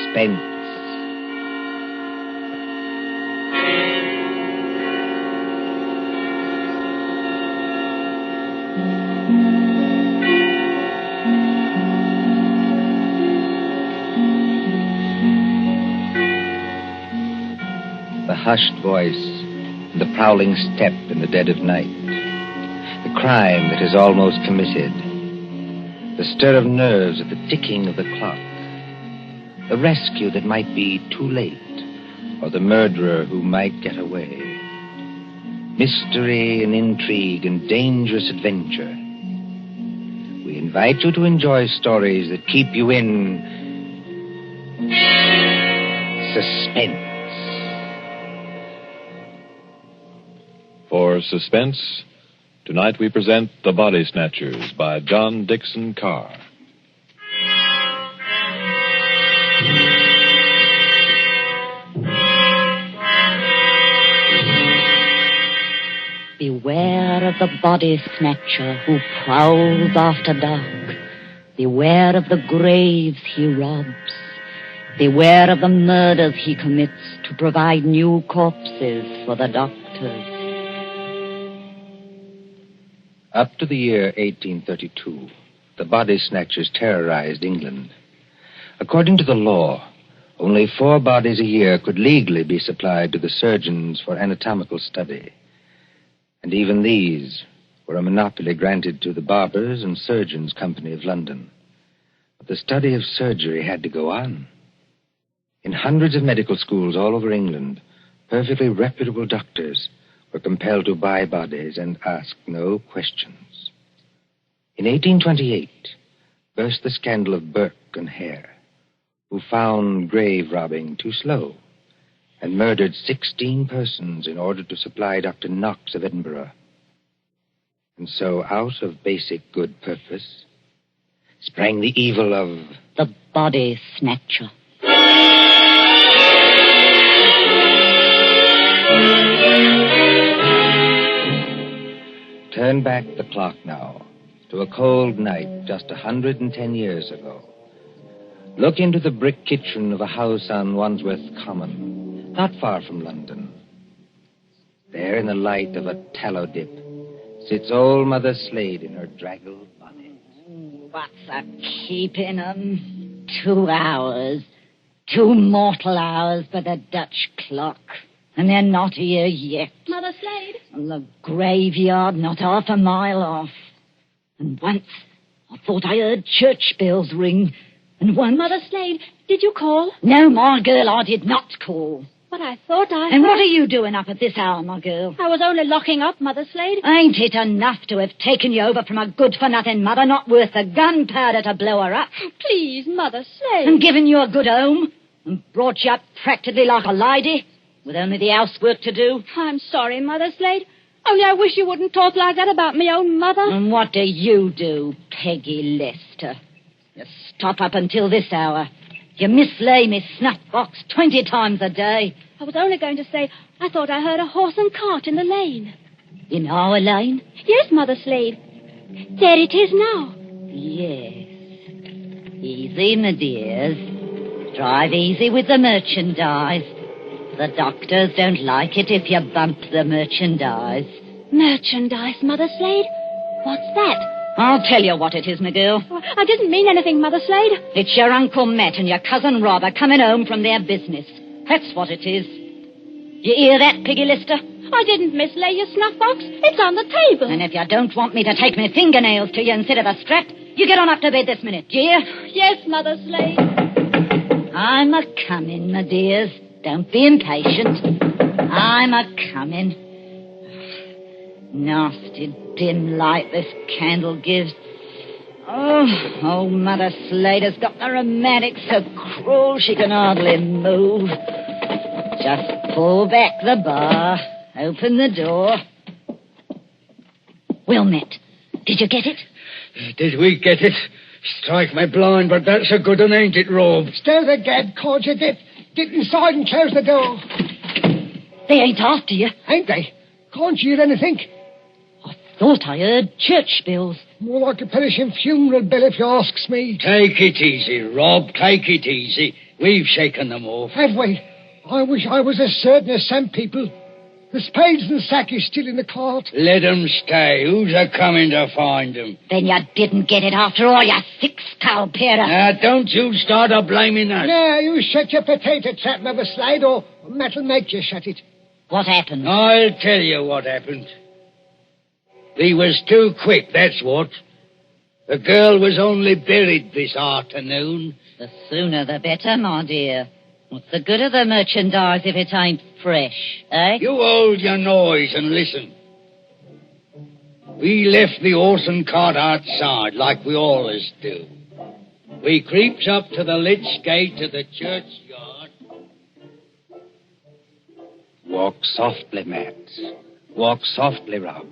Suspense. The hushed voice, the prowling step in the dead of night, the crime that is almost committed, the stir of nerves at the ticking of the clock, the rescue that might be too late, or the murderer who might get away. Mystery and intrigue and dangerous adventure. We invite you to enjoy stories that keep you in suspense. For Suspense, tonight we present The Body Snatchers by John Dixon Carr. Beware of the body snatcher who prowls after dark. Beware of the graves he robs. Beware of the murders he commits to provide new corpses for the doctors. Up to the year 1832, the body snatchers terrorized England. According to the law, only 4 bodies a year could legally be supplied to the surgeons for anatomical study. And even these were a monopoly granted to the Barbers and Surgeons Company of London. But the study of surgery had to go on. In hundreds of medical schools all over England, perfectly reputable doctors were compelled to buy bodies and ask no questions. In 1828, burst the scandal of Burke and Hare, who found grave robbing too slow and murdered 16 persons in order to supply Dr. Knox of Edinburgh. And so, out of basic good purpose, sprang the evil of the body snatcher. Turn back the clock now to a cold night just 110 years ago. Look into the brick kitchen of a house on Wandsworth Common, not far from London. There, in the light of a tallow dip, sits old Mother Slade in her draggled bonnet. What's a keeping 'em? 2 hours. 2 mortal hours by the Dutch clock. And they're not here yet. Mother Slade? And the graveyard not half a mile off. And once I thought I heard church bells ring. And once... Mother Slade, did you call? No, my girl, I did not call. But I thought I... And what are you doing up at this hour, my girl? I was only locking up, Mother Slade. Ain't it enough to have taken you over from a good-for-nothing mother not worth the gunpowder to blow her up? Please, Mother Slade. And given you a good home and brought you up practically like a lady with only the housework to do? I'm sorry, Mother Slade. Only I wish you wouldn't talk like that about me own mother. And what do you do, Peggy Lester? You stop up until this hour. You mislay me snuff box 20 times a day. I was only going to say I thought I heard a horse and cart in the lane. In our lane? Yes, Mother Slade. There it is now. Yes. Easy, my dears. Drive easy with the merchandise. The doctors don't like it if you bump the merchandise. Merchandise, Mother Slade? What's that? I'll tell you what it is, my girl. I didn't mean anything, Mother Slade. It's your Uncle Matt and your cousin Robert coming home from their business. That's what it is. You hear that, Peggy Lister? I didn't mislay your snuff box. It's on the table. And if you don't want me to take my fingernails to you instead of a strap, you get on up to bed this minute, do you? Yes, Mother Slade. I'm a-coming, my dears. Don't be impatient. I'm a-coming. Nasty dim light this candle gives. Oh, Mother Slade has got the rheumatics so cruel she can hardly move. Just pull back the bar, open the door. Well, Matt, did you get it? Did we get it? Strike my blind, but that's a good one, ain't it, Rob? Stir the gad, can't you? Get inside and close the door. They ain't after you. Ain't they? Can't you hear anything? I thought I heard church bells. More like a perishing funeral bell, if you asks me. Take it easy, Rob. Take it easy. We've shaken them off. Have we? I wish I was as certain as some people. The spades and sack is still in the cart. Let 'em stay. Who's a-coming to find 'em? Then you didn't get it after all, you thick-skulled pair of... Now, don't you start a-blaming us. Now, you shut your potato trap, Mother Slade, or Matt'll make you shut it. What happened? I'll tell you what happened. We was too quick, that's what. The girl was only buried this afternoon. The sooner the better, my dear. What's the good of the merchandise if it ain't fresh, eh? You hold your noise and listen. We left the horse and cart outside, like we always do. We creeps up to the lich gate of the churchyard. Walk softly, Matt. Walk softly, Rob,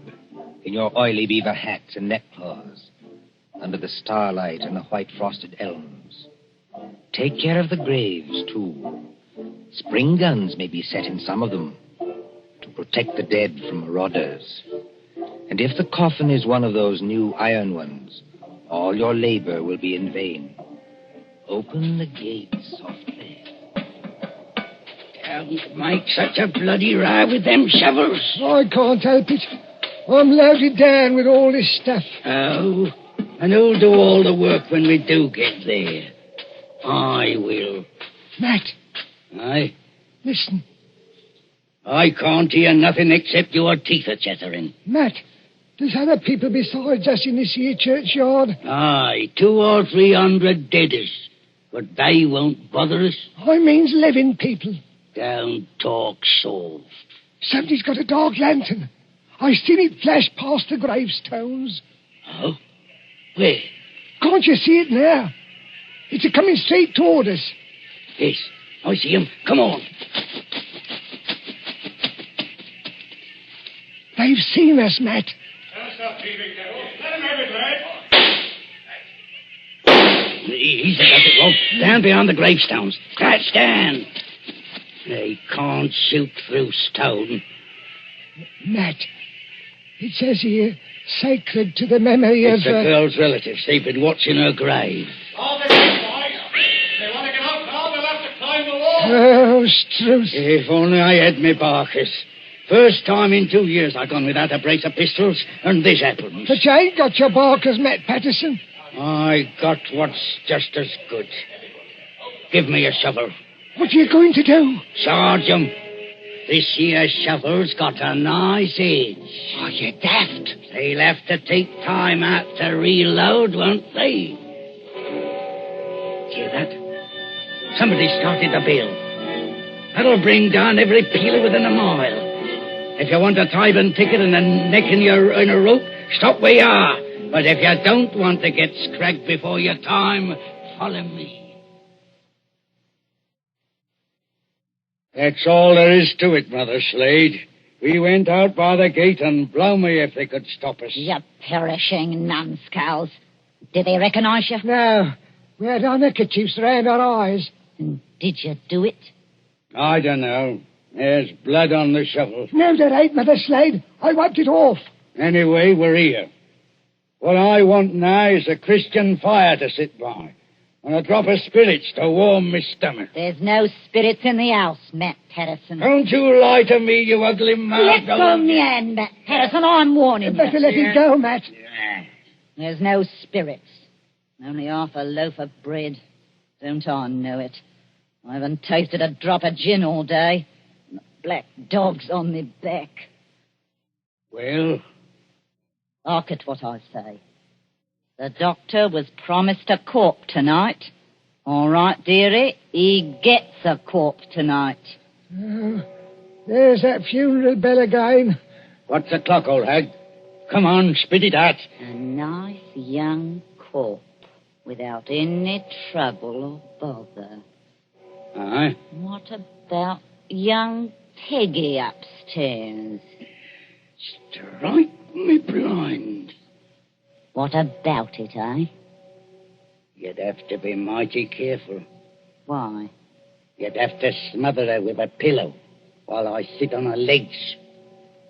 in your oily beaver hats and neckcloths, under the starlight and the white frosted elms. Take care of the graves, too. Spring guns may be set in some of them to protect the dead from marauders. And if the coffin is one of those new iron ones, all your labor will be in vain. Open the gate softly. Don't make such a bloody row with them shovels. I can't help it. I'm loaded down with all this stuff. Oh, and who'll do all the work when we do get there? I will. Matt, Aye? listen. I can't hear nothing except your teeth a-chattering. Matt, there's other people besides us in this here churchyard. Aye, 200 or 300 deaders. But they won't bother us. I means living people. Don't talk soft. Somebody's got a dark lantern. I seen it flash past the gravestones. Oh? Where? Can't you see it now? It's a-coming straight toward us. Yes, I see him. Come on. They've seen us, Matt. Easy, that's it, Rob. Down behind the gravestones. Crouch down. They can't shoot through stone. Matt, it says here, sacred to the memory It's of... the girl's relatives. They've been watching her grave. All the way, boys. They want to get out now, they'll have to climb the wall. Oh, Struth. If only I had me barkers. First time in 2 years I've gone without a brace of pistols, and this happens. But you ain't got your barkers, Matt Patterson. I got what's just as good. Give me a shovel. What are you going to do? Charge 'em. This here shovel's got a nice edge. Oh, you daft. They'll have to take time out to reload, won't they? Hear that? Somebody started the bell. That'll bring down every peeler within a mile. If you want a tithing ticket and a neck in a rope, stop where you are. But if you don't want to get scragged before your time, follow me. That's all there is to it, Mother Slade. We went out by the gate, and blow me if they could stop us. You perishing numbskulls. Did they recognize you? No, we had our neckerchiefs round our eyes. And did you do it? I don't know. There's blood on the shovel. No, there ain't, Mother Slade. I wiped it off. Anyway, we're here. What I want now is a Christian fire to sit by, and a drop of spirits to warm my stomach. There's no spirits in the house, Matt Patterson. Don't you lie to me, you ugly mouth. Let go of me hand, Matt Patterson. I'm warning You better you. let it go, Matt. There's no spirits. Only half a loaf of bread. Don't I know it? I haven't tasted a drop of gin all day. And the black dog's on me back. Well? Hark at what I say. The doctor was promised a corp tonight. All right, dearie, he gets a corp tonight. Oh, there's that funeral bell again. What's the clock, old hag? Come on, spit it out. A nice young corp without any trouble or bother. Aye? What about young Peggy upstairs? Strike me blind. What about it, eh? You'd have to be mighty careful. Why? You'd have to smother her with a pillow while I sit on her legs.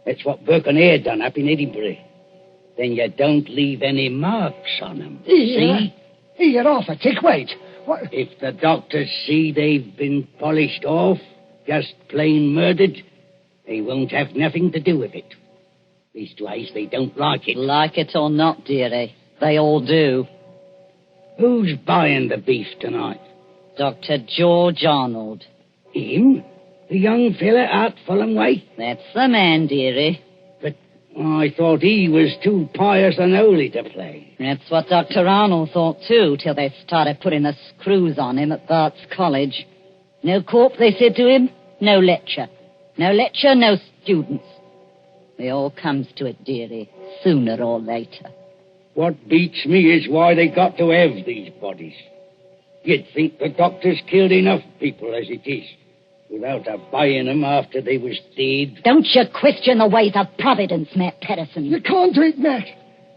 That's what Burke and Eyre done up in Edinburgh. Then you don't leave any marks on them. Here, off a tick. Wait. What? If the doctors see they've been polished off, just plain murdered, they won't have nothing to do with it. Leastwise, they don't like it. Like it or not, dearie, they all do. Who's buying the beef tonight? Dr. George Arnold. Him? The young fella out Fulham way? That's the man, dearie. But I thought he was too pious and holy to play. That's what Dr. Arnold thought, too, till they started putting the screws on him at Bart's College. No corp, they said to him. No lecture. No lecture, no students. It all comes to it, dearie, sooner or later. What beats me is why they got to have these bodies. You'd think the doctors killed enough people as it is, without buying them after they was dead. Don't you question the ways of Providence, Matt Patterson. You can't do it, Matt.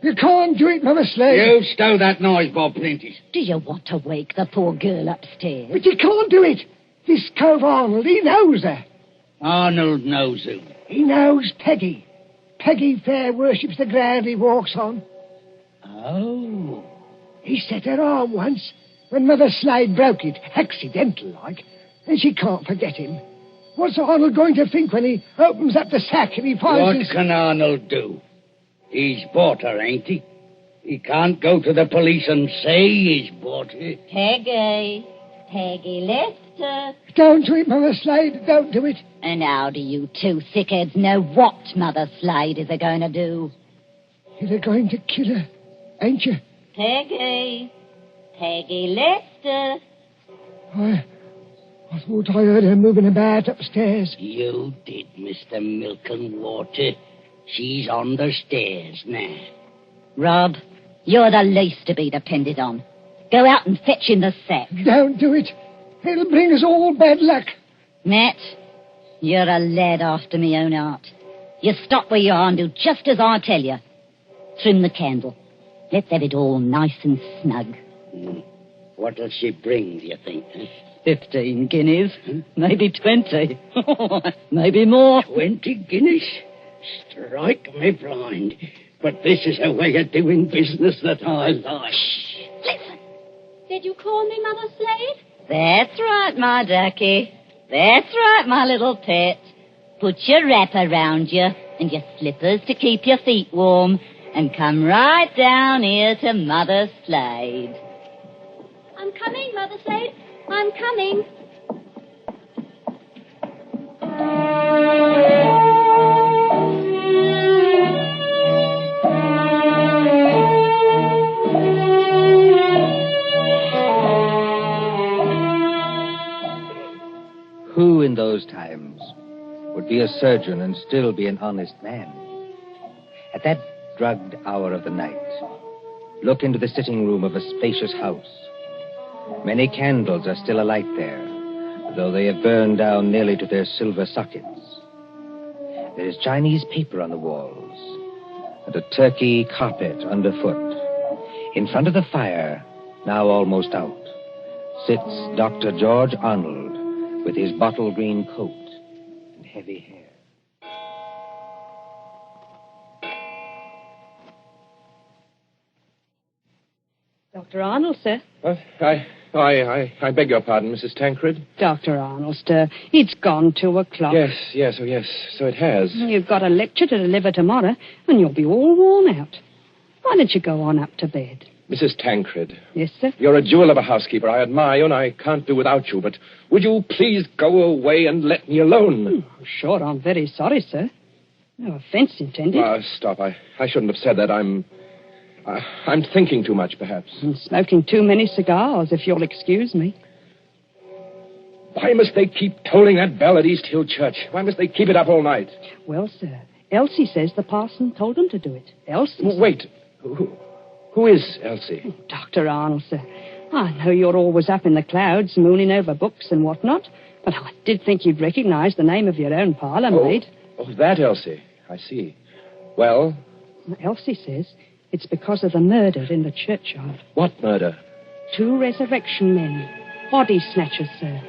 You can't do it, Mother Slade. You stow that noise, Bob Prentice. Do you want to wake the poor girl upstairs? But you can't do it. This cove Arnold, he knows her. Arnold knows who. He knows Peggy. Peggy fair worships the ground he walks on. Oh. He set her arm once when Mother Slade broke it, accidental-like, and she can't forget him. What's Arnold going to think when he opens up the sack and he finds What can Arnold do? He's bought her, ain't he? He can't go to the police and say he's bought her. Peggy Lester. Don't do it, Mother Slade, don't do it. And how do you two thickheads know what Mother Slade is going to do? You're going to kill her, ain't you? Peggy Lester. I thought I heard her moving about upstairs. You did, Mr. Milk and Water. She's on the stairs now. Rob, you're the least to be depended on. Go out and fetch in the sack. Don't do it. It'll bring us all bad luck. Matt, you're a lad after me own heart. You stop where you are and do just as I tell you. Trim the candle. Let's have it all nice and snug. What'll she bring, do you think? 15 guineas. Maybe 20. Maybe more. 20 guineas? Strike me blind. But this is a way of doing business that I like. Listen. Did you call me Mother Slade? That's right, my ducky. That's right, my little pet. Put your wrapper round you and your slippers to keep your feet warm and come right down here to Mother Slade. I'm coming, Mother Slade. I'm coming. Who in those times would be a surgeon and still be an honest man? At that drugged hour of the night, look into the sitting room of a spacious house. Many candles are still alight there, though they have burned down nearly to their silver sockets. There is Chinese paper on the walls, and a turkey carpet underfoot. In front of the fire, now almost out, sits Dr. George Arnold with his bottle green coat and heavy hair. Dr. Arnold, sir. I beg your pardon, Mrs. Tancred. Dr. Arnold, sir. It's gone 2 o'clock. Yes, so it has. You've got a lecture to deliver tomorrow, and you'll be all worn out. Why don't you go on up to bed? Mrs. Tancred. Yes, sir? You're a jewel of a housekeeper. I admire you, and I can't do without you, but would you please go away and let me alone? Sure, I'm very sorry, sir. No offense intended. Stop. I shouldn't have said that. I'm thinking too much, perhaps. And smoking too many cigars, if you'll excuse me. Why must they keep tolling that bell at East Hill Church? Why must they keep it up all night? Well, sir, Elsie says the parson told them to do it. Elsie. Wait. Who is Elsie? Dr. Arnold, sir. I know you're always up in the clouds, mooning over books and whatnot, but I did think you'd recognize the name of your own parlour maid. Oh, that Elsie. I see. Well? Elsie says it's because of the murder in the churchyard. What murder? 2 resurrection men. Body snatchers, sir.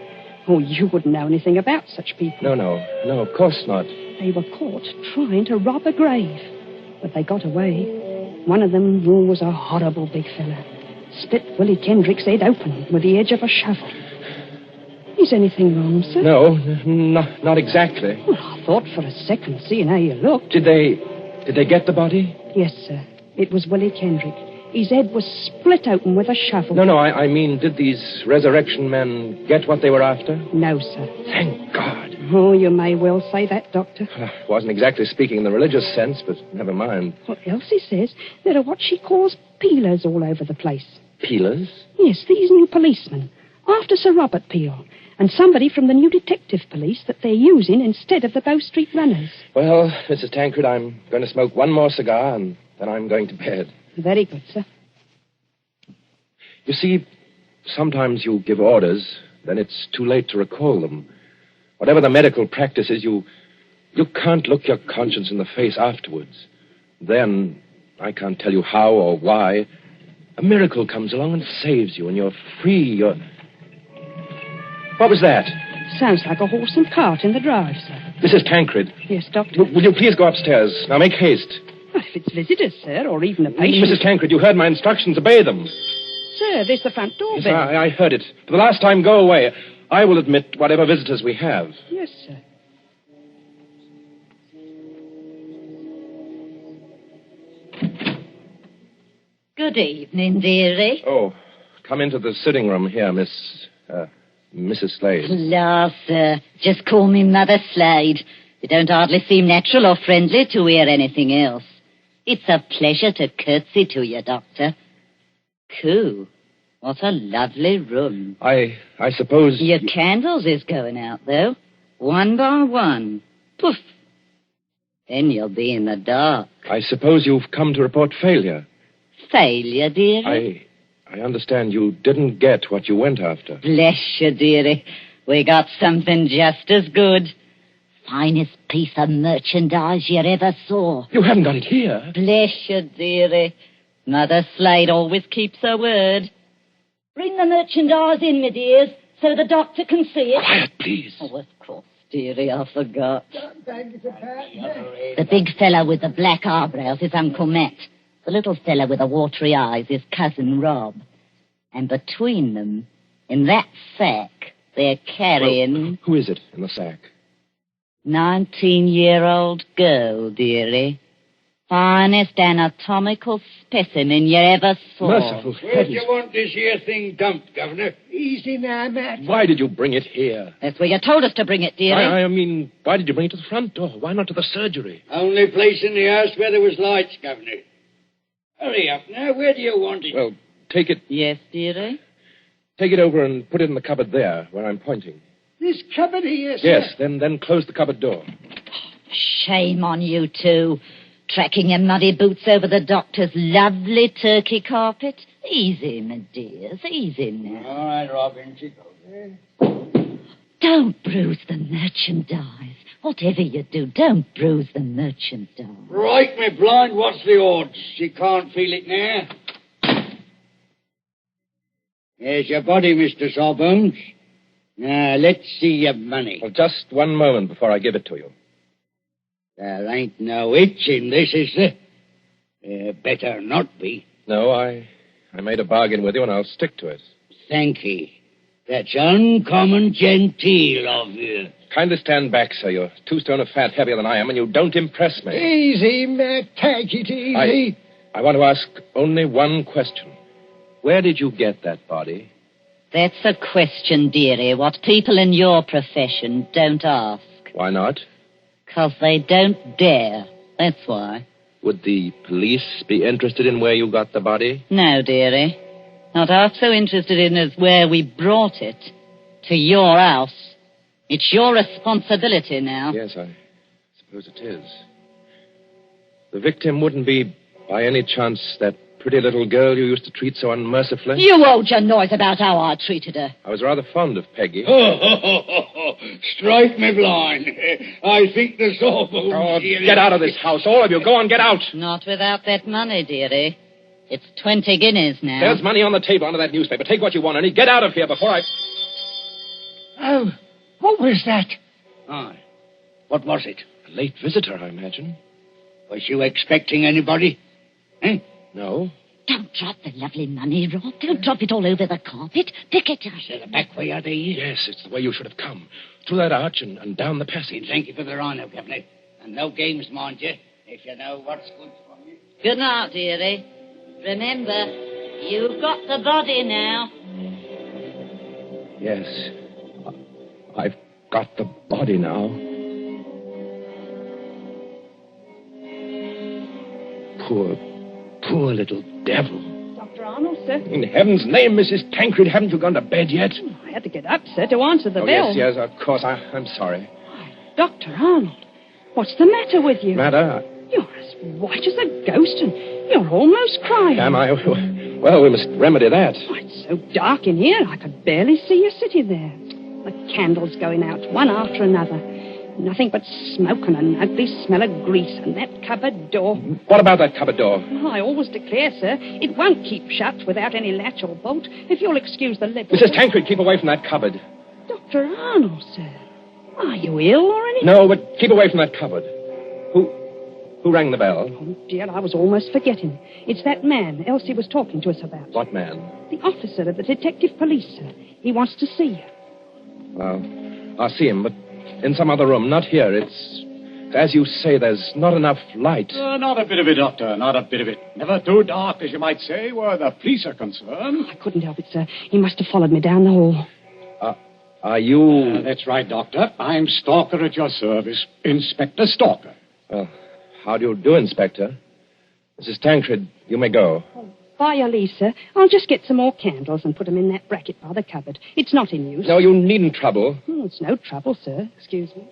Oh, you wouldn't know anything about such people. No, of course not. They were caught trying to rob a grave, but they got away. One of them was a horrible big fella. split Willie Kendrick's head open with the edge of a shovel. Is anything wrong, sir? No, not exactly. Well, I thought for a second, seeing how you looked. Did they get the body? Yes, sir. It was Willie Kendrick. His head was split open with a shovel. No, I mean, did these resurrection men get what they were after? No, sir. Thank God. Oh, you may well say that, Doctor. I wasn't exactly speaking in the religious sense, but never mind. What Elsie says, there are what she calls peelers all over the place. Peelers? Yes, these new policemen. After Sir Robert Peel. And somebody from the new detective police that they're using instead of the Bow Street runners. Well, Mrs. Tancred, I'm going to smoke one more cigar, and then I'm going to bed. Very good, sir. You see, sometimes you give orders, then it's too late to recall them. Whatever the medical practice is, you can't look your conscience in the face afterwards. Then, I can't tell you how or why, a miracle comes along and saves you, and you're free, What was that? Sounds like a horse and cart in the drive, sir. Mrs. Tancred. Yes, Doctor? Will you please go upstairs? Now, make haste. Well, if it's visitors, sir, or even a patient... Mrs. Tancred, you heard my instructions. Obey them. Sir, there's the front door Yes, bell. I heard it. For the last time, go away. I will admit whatever visitors we have. Yes, sir. Good evening, dearie. Oh, come into the sitting room here, Mrs. Slade. La, sir. Just call me Mother Slade. You don't hardly seem natural or friendly to hear anything else. It's a pleasure to curtsy to you, Doctor. Coo. What a lovely room. I suppose... Your candles is going out, though. One by one. Poof. Then you'll be in the dark. I suppose you've come to report failure. Failure, dearie? I understand you didn't get what you went after. Bless you, dearie. We got something just as good. Finest piece of merchandise you ever saw. You haven't got it here. Bless you, dearie. Mother Slade always keeps her word. Bring the merchandise in, my dears, so the doctor can see it. Quiet, please. Oh, of course, dearie, I forgot. Thank you, Pat. The big fellow with the black eyebrows is Uncle Matt. The little fellow with the watery eyes is Cousin Rob. And between them, in that sack, they're carrying... Well, who is it in the sack? 19-year-old girl, dearie. Finest anatomical specimen you ever saw. Merciful Where do heavens. you want this here thing dumped, Governor? Easy now, Matt. Why did you bring it here? That's where you told us to bring it, dearie. I mean, why did you bring it to the front door? Why not to the surgery? Only place in the house where there was lights, Governor. Hurry up now. Where do you want it? Well, take it... Yes, dearie? Take it over and put it in the cupboard there, where I'm pointing. This cupboard here, sir. Yes, then close the cupboard door. Shame on you two. Tracking your muddy boots over the doctor's lovely turkey carpet. Easy, my dears, easy now. All right, Robin. She goes. Don't bruise the merchandise. Whatever you do, don't bruise the merchandise. Right, me blind. What's the odds? She can't feel it now. There's your body, Mr. Sawbones. Now, let's see your money. Well, just one moment before I give it to you. There ain't no itch in this, is there? Better not be. No, I made a bargain with you, and I'll stick to it. Thank ye. That's uncommon genteel of you. Kindly stand back, sir. You're 2 stone of fat heavier than I am, and you don't impress me. Easy, Matt. Take it easy. I want to ask only one question. Where did you get that body? That's a question, dearie, what people in your profession don't ask. Why not? 'Cause they don't dare. That's why. Would the police be interested in where you got the body? No, dearie. Not half so interested in as where we brought it. To your house. It's your responsibility now. Yes, I suppose it is. The victim wouldn't be, by any chance, that pretty little girl you used to treat so unmercifully? You hold your noise about how I treated her. I was rather fond of Peggy. Strike me blind. I think the Sawbones... Oh, get out of this house, all of you. Go on, get out. Not without that money, dearie. It's 20 guineas now. There's money on the table under that newspaper. Take what you want, and get out of here before I... Oh, what was that? Aye. What was it? A late visitor, I imagine. Was you expecting anybody? Eh? No. Don't drop the lovely money, Rob. Don't drop it all over the carpet. Pick it up. So the back way are these? Yes, it's the way you should have come. Through that arch and down the passage. Thank you for the rhino, Captain. And no games, mind you, if you know what's good for you. Good night, dearie. Remember, you've got the body now. Yes. I've got the body now. Poor little devil. Dr. Arnold, sir. In heaven's name, Mrs. Tancred, haven't you gone to bed yet? I had to get up, sir, to answer the bell. Yes, of course. I'm sorry. Dr. Arnold, what's the matter with you? Matter? You're as white as a ghost, and you're almost crying. Am I? Well, we must remedy that. Oh, it's so dark in here, I could barely see you sitting there. The candles going out, one after another. Nothing but smoke and an ugly smell of grease, and that cupboard door. What about that cupboard door? Oh, I always declare, sir, it won't keep shut without any latch or bolt, if you'll excuse the level. Mrs. Tancred, keep away from that cupboard. Dr. Arnold, sir. Are you ill or anything? No, but keep away from that cupboard. Who rang the bell? Oh, dear, I was almost forgetting. It's that man Elsie was talking to us about. What man? The officer of the detective police, sir. He wants to see you. Well, I'll see him, but in some other room, not here. It's, as you say, there's not enough light. Not a bit of it, Doctor, not a bit of it. Never too dark, as you might say, where the police are concerned. I couldn't help it, sir. He must have followed me down the hall. Are you... That's right, Doctor. I'm Stalker at your service. Inspector Stalker. Well, how do you do, Inspector? Mrs. Tancred, you may go. By your leave, sir. I'll just get some more candles and put them in that bracket by the cupboard. It's not in use. No, you needn't trouble. It's no trouble, sir. Excuse me.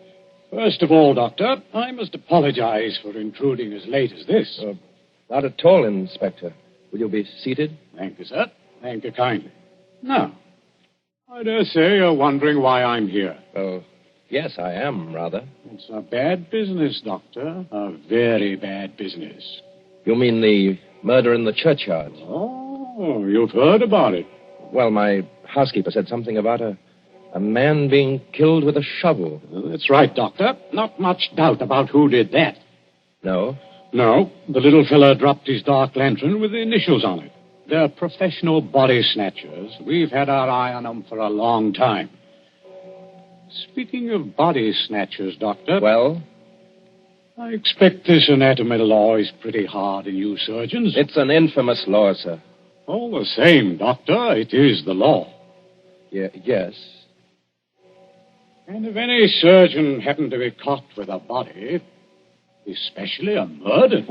First of all, Doctor, I must apologize for intruding as late as this. Not at all, Inspector. Will you be seated? Thank you, sir. Thank you kindly. Now, I dare say you're wondering why I'm here. Well, yes, I am, rather. It's a bad business, Doctor. A very bad business. You mean the murder in the churchyard? Oh, you've heard about it. Well, my housekeeper said something about a man being killed with a shovel. That's right, Doctor. Not much doubt about who did that. No? No, the little fella dropped his dark lantern with the initials on it. They're professional body snatchers. We've had our eye on them for a long time. Speaking of body snatchers, Doctor... Well? I expect this anatomy law is pretty hard on you surgeons. It's an infamous law, sir. All the same, Doctor, it is the law. Yes. And if any surgeon happened to be caught with a body, especially a murdered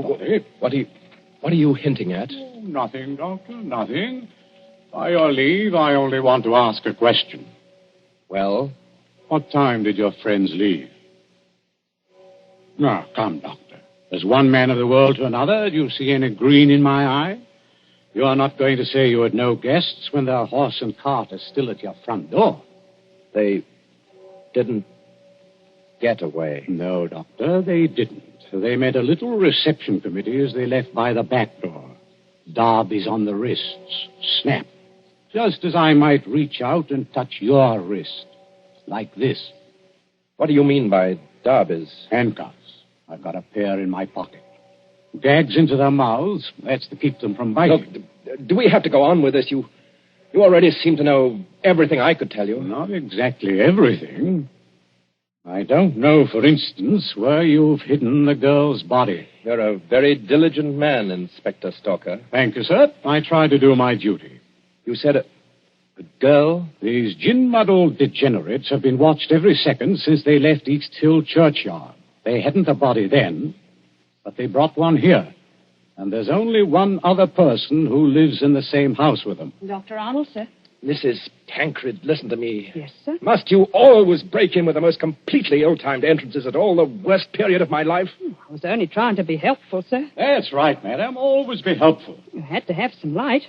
body... What are you hinting at? Oh, nothing, Doctor, nothing. By your leave, I only want to ask a question. Well? What time did your friends leave? Now, come, Doctor. As one man of the world to another, do you see any green in my eye? You are not going to say you had no guests when their horse and cart are still at your front door. They didn't get away. No, Doctor, they didn't. They made a little reception committee as they left by the back door. Darbies on the wrists. Snap. Just as I might reach out and touch your wrist. Like this. What do you mean by darbies? Handcuffs. I've got a pair in my pocket. Gags into their mouths. That's to keep them from biting. Look, do we have to go on with this? You already seem to know everything I could tell you. Not exactly everything. I don't know, for instance, where you've hidden the girl's body. You're a very diligent man, Inspector Stalker. Thank you, sir. I try to do my duty. You said a girl? These gin-muddled degenerates have been watched every second since they left East Hill Churchyard. They hadn't a body then, but they brought one here. And there's only one other person who lives in the same house with them. Dr. Arnold, sir. Mrs. Tancred, listen to me. Yes, sir? Must you always break in with the most completely ill-timed entrances at all the worst period of my life? I was only trying to be helpful, sir. That's right, madam. Always be helpful. You had to have some light.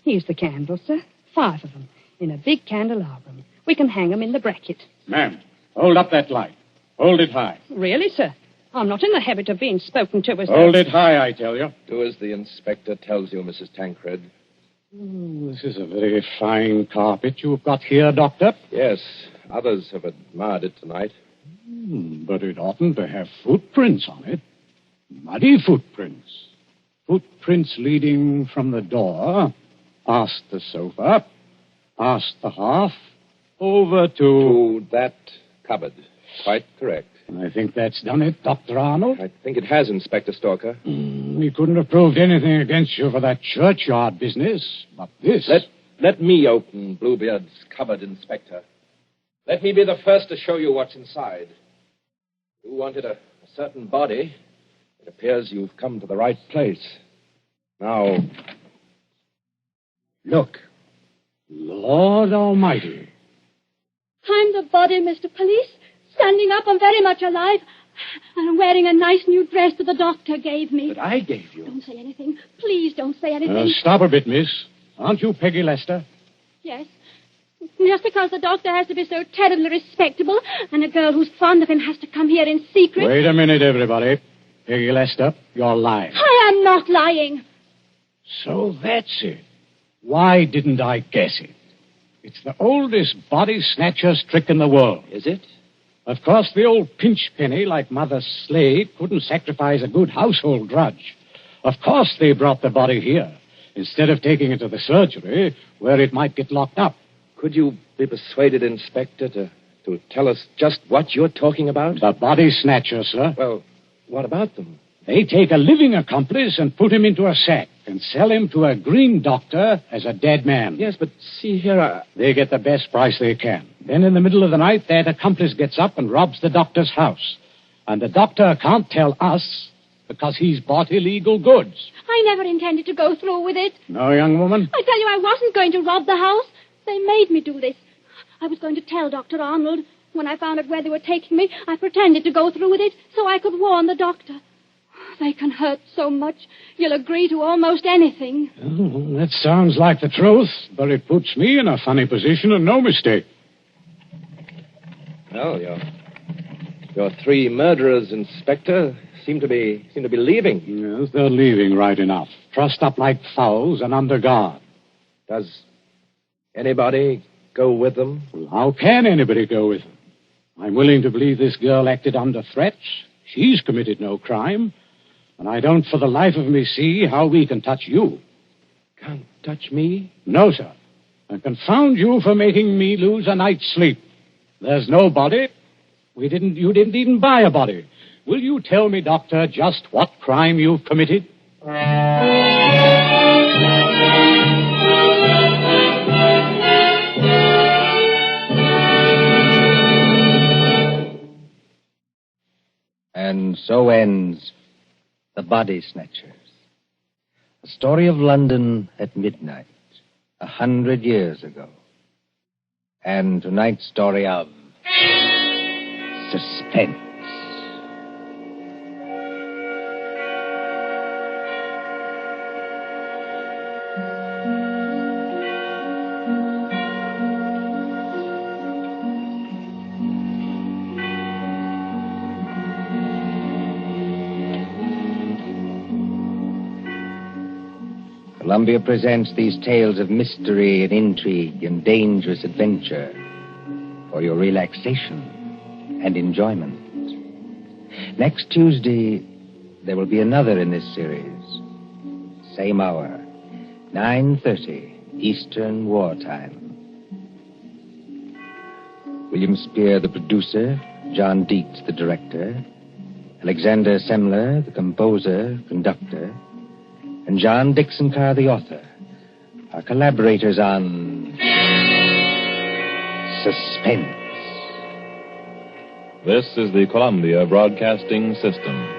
Here's the candles, sir. 5 of them. In a big candelabrum. We can hang them in the bracket. Ma'am, hold up that light. Hold it high. Really, sir? I'm not in the habit of being spoken to as... Hold it high, I tell you. Do as the inspector tells you, Mrs. Tancred. This is a very fine carpet you've got here, Doctor. Yes, others have admired it tonight. But it oughtn't to have footprints on it. Muddy footprints. Footprints leading from the door, past the sofa, past the hearth, over To that cupboard. Quite correct. I think that's done it, Dr. Arnold. I think it has, Inspector Stalker. We couldn't have proved anything against you for that churchyard business, but this... Let me open Bluebeard's cupboard, Inspector. Let me be the first to show you what's inside. You wanted a certain body. It appears you've come to the right place. Now, look. Lord Almighty. I'm the body, Mr. Police. Standing up, I'm very much alive. And I'm wearing a nice new dress that the doctor gave me. That I gave you? Don't say anything. Please don't say anything. Stop a bit, miss. Aren't you Peggy Lester? Yes. Just because the doctor has to be so terribly respectable, and a girl who's fond of him has to come here in secret. Wait a minute, everybody. Peggy Lester, you're lying. I am not lying. So that's it. Why didn't I guess it? It's the oldest body snatcher's trick in the world. Is it? Of course, the old pinch penny like Mother Slade couldn't sacrifice a good household grudge. Of course they brought the body here, instead of taking it to the surgery, where it might get locked up. Could you be persuaded, Inspector, to tell us just what you're talking about? The body snatcher, sir. Well, what about them? They take a living accomplice and put him into a sack and sell him to a green doctor as a dead man. Yes, but see here, They get the best price they can. Then in the middle of the night, that accomplice gets up and robs the doctor's house. And the doctor can't tell us because he's bought illegal goods. I never intended to go through with it. No, young woman? I tell you, I wasn't going to rob the house. They made me do this. I was going to tell Dr. Arnold. When I found out where they were taking me, I pretended to go through with it so I could warn the doctor. They can hurt so much, you'll agree to almost anything. Oh, that sounds like the truth, but it puts me in a funny position and no mistake. well, your three murderers, Inspector, seem to be leaving. Yes, they're leaving right enough. Trussed up like fowls and under guard. Does anybody go with them? Well, how can anybody go with them? I'm willing to believe this girl acted under threats. She's committed no crime. And I don't for the life of me see how we can touch you. Can't touch me? No, sir. And confound you for making me lose a night's sleep. There's no body. You didn't even buy a body. Will you tell me, Doctor, just what crime you've committed? And so ends The Body Snatchers, a story of London at midnight, 100 years ago. And tonight's story of Suspense. Columbia presents these tales of mystery and intrigue and dangerous adventure for your relaxation and enjoyment. Next Tuesday, there will be another in this series. Same hour, 9:30 Eastern Wartime. William Spear, the producer, John Dietz, the director, Alexander Semler, the composer, conductor, and John Dixon Carr, the author, are collaborators on Suspense. This is the Columbia Broadcasting System.